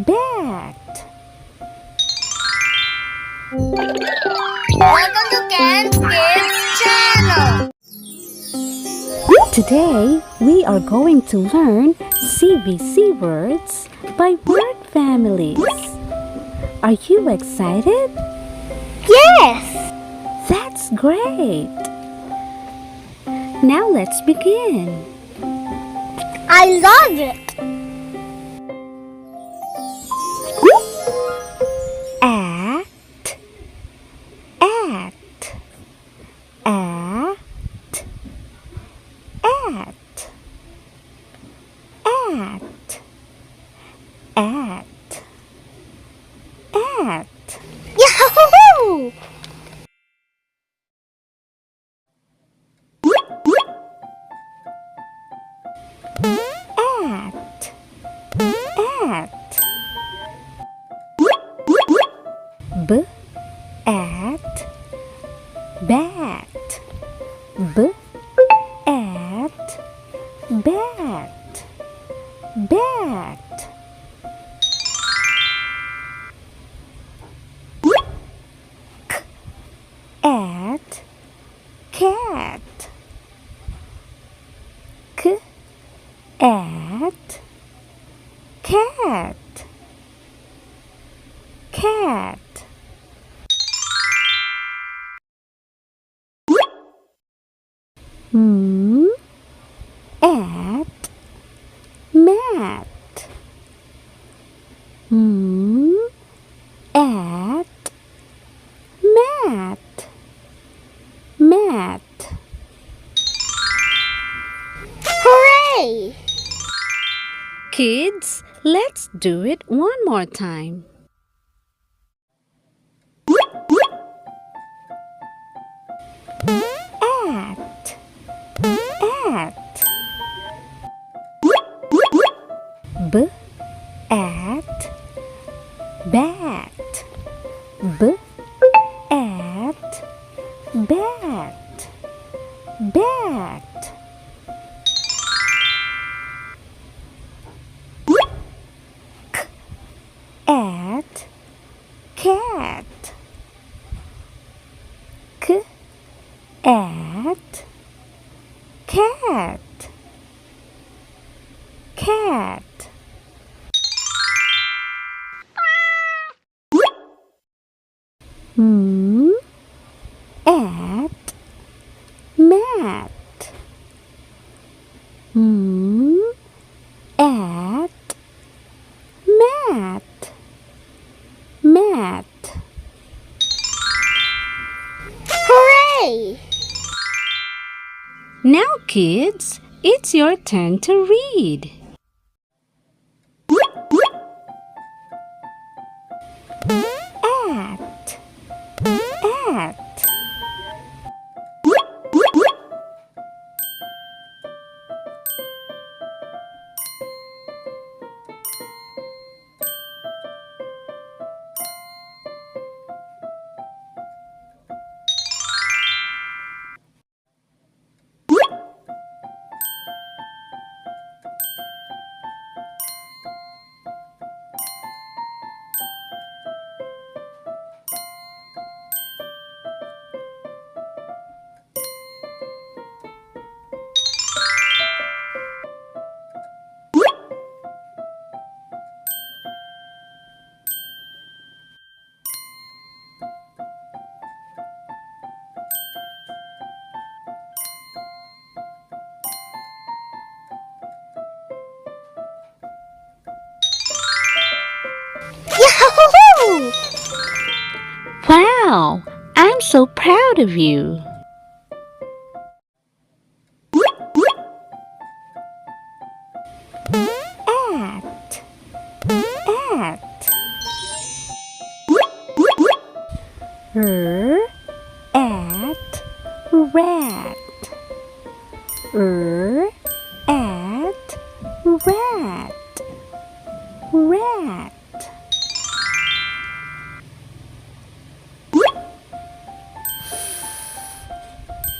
bat. Welcome to Ken's Kids channel. Today we are going to learn CVC words by word families. Are you excited? Yes. That's great. Now let's begin. I love it. Act, act, act, act, act, act, act. Yahoo! Act, act. B, at, bat. B, at, bat. Bat. K, at, cat. K, at, cat. Cat. M, at, mat. M, at, mat. Mat. Hooray! Kids, let's do it one more time. At, at. B, at, bat. B, at, bat. Bat. K, at, cat. K, at, cat. Cat. M, at, mat. M, at, mat. Mat. Hooray! Now, kids, it's your turn to read. At, at. Yahoo! Wow, I'm so proud of you. At, at. At, rat. At, rat. Rat.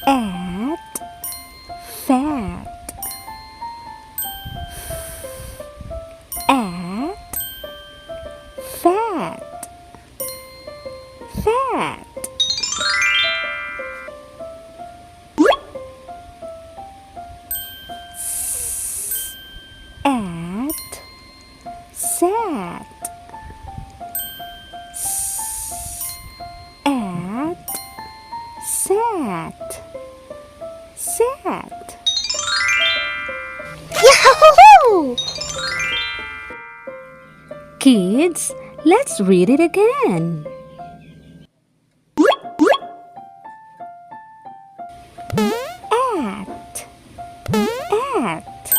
At, fat. At, at, sat, at, sat, sat. Yahoo! Kids, let's read it again. At, at. At,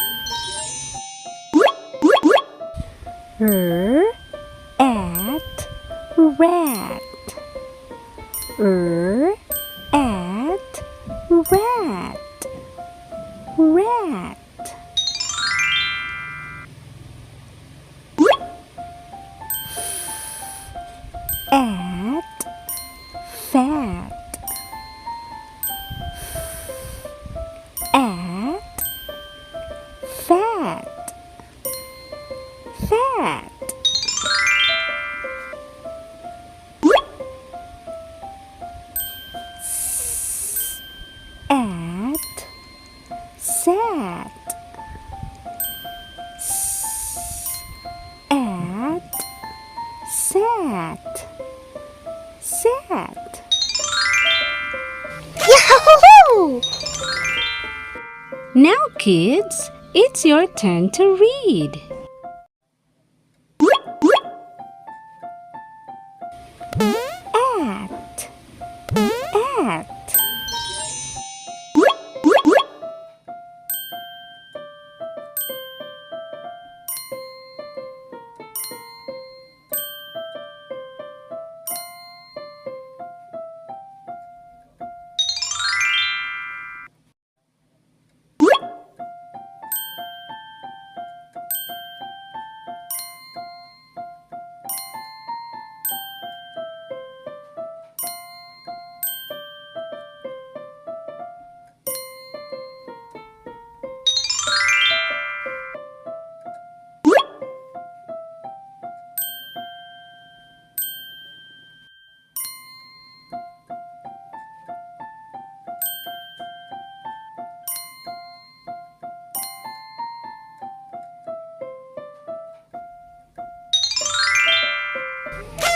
rat. At, rat. Rat. At, fat. At, fat. Fat. At, sat. At, sat. Sat. Yahoo! Now, kids, it's your turn to read. At, at.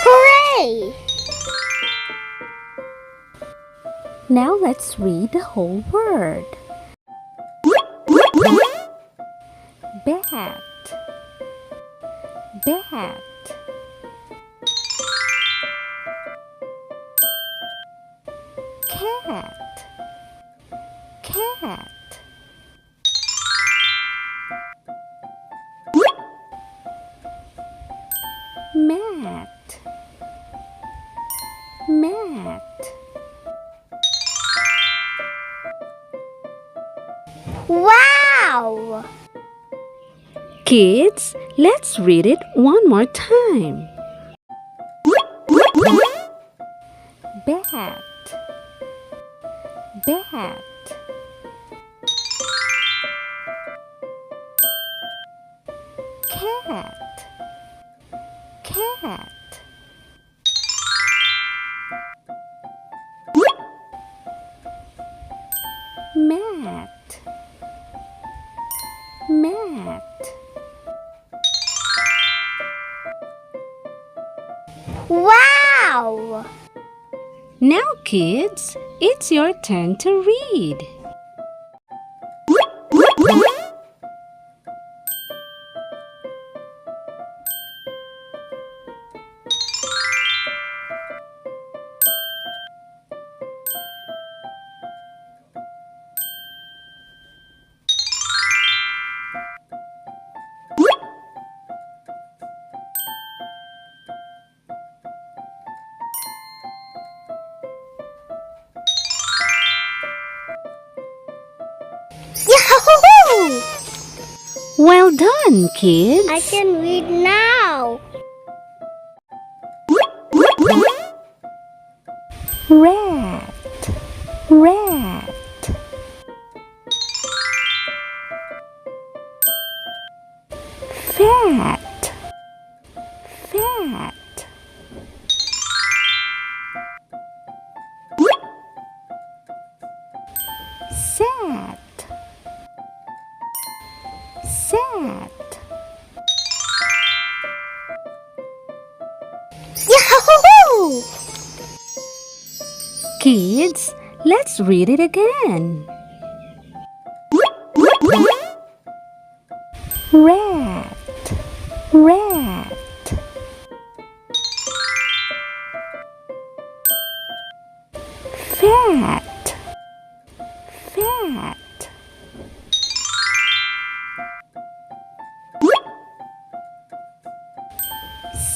Hooray! Now let's read the whole word. Bat, bat. Cat, cat. Mat, mat. Wow! Kids, let's read it one more time. Bat, bat. Cat, cat. Mat, mat. Wow! Now, kids, it's your turn to read. Yahoo! Well done, kids. I can read now. Rat, rat. Fat, fat. Sat, sat. Yahoo! Kids, let's read it again. Rat, rat. Fat, fat.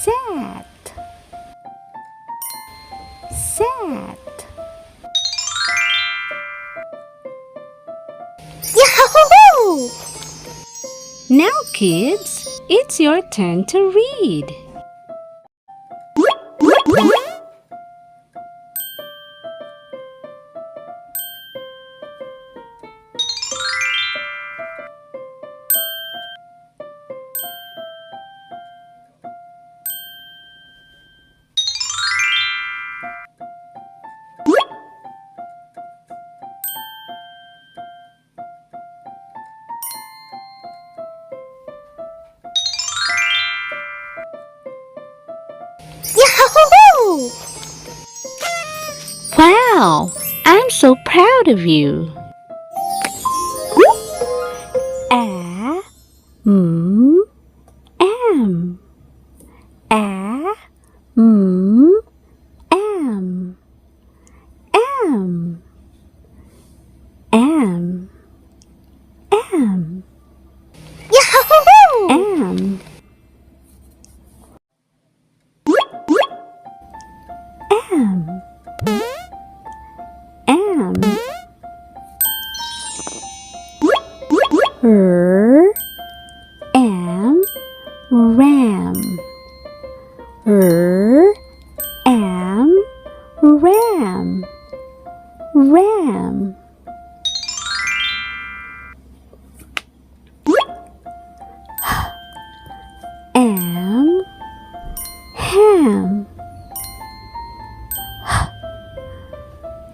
Sat, sat. Yahoo! Now, kids, it's your turn to read. Yahoo! Wow, I'm so proud of you. A, m, am. A, m, am. Am. Am. Am. Yahoo! Am. Am. Am. Am, ram. Am, ram. Ram. Am, ham.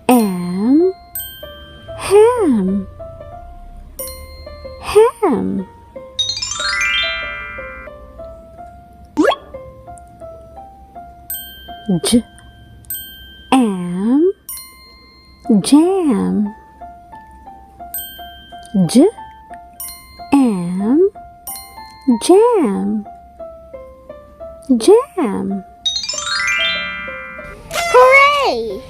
Am, ham. Ham. J, am, jam. J, am, jam. Jam. Hooray!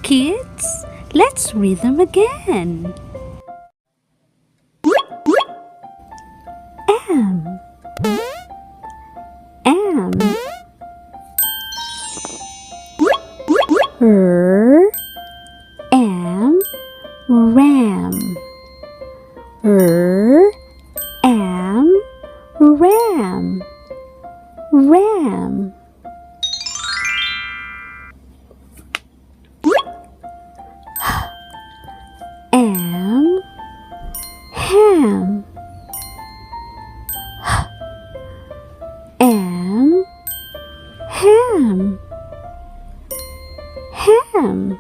Kids, let's read them again. Am. Am. Am, ram. Am, ram. Ram. Am, ham. Am, ham. Ham.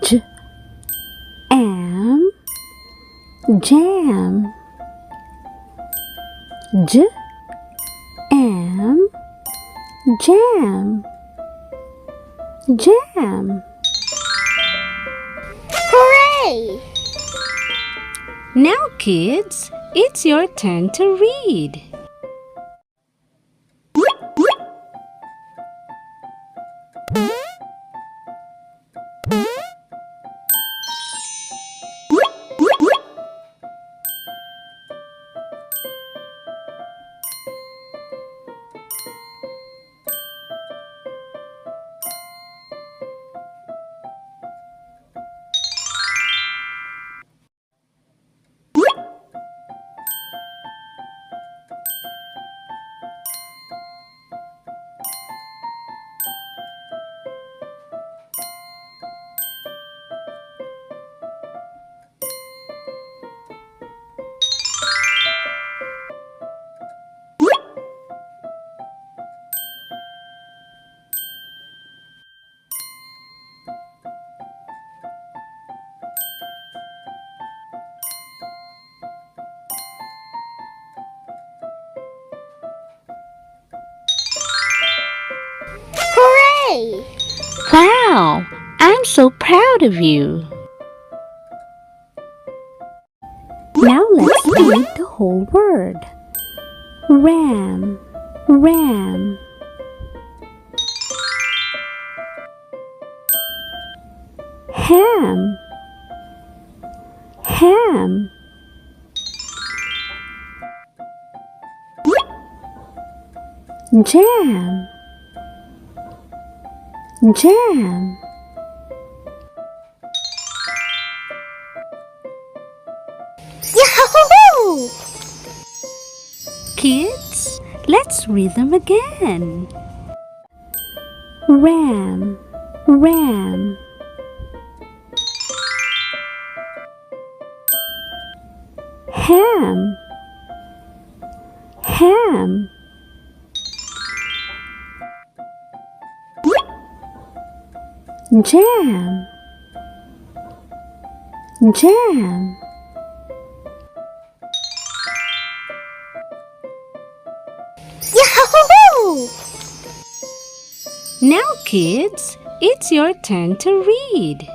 J, am, jam. J, am, jam. Jam. Hooray! Now, kids, it's your turn to read. Wow! I'm so proud of you. Now let's read the whole word. Ram, ram. Ham, ham. Jam, jam. Yahoo! Kids, let's read them again. Ram, ram. Ham, ham. Jam, jam. Yahoo! Now, kids, it's your turn to read.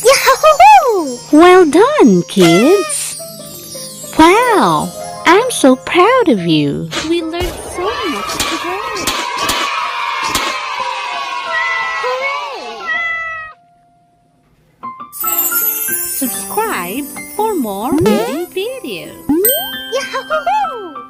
Yahoo! Well done, kids. Wow, I'm so proud of you. We learned so much today. Hooray! Subscribe for more reading videos. Yahoo!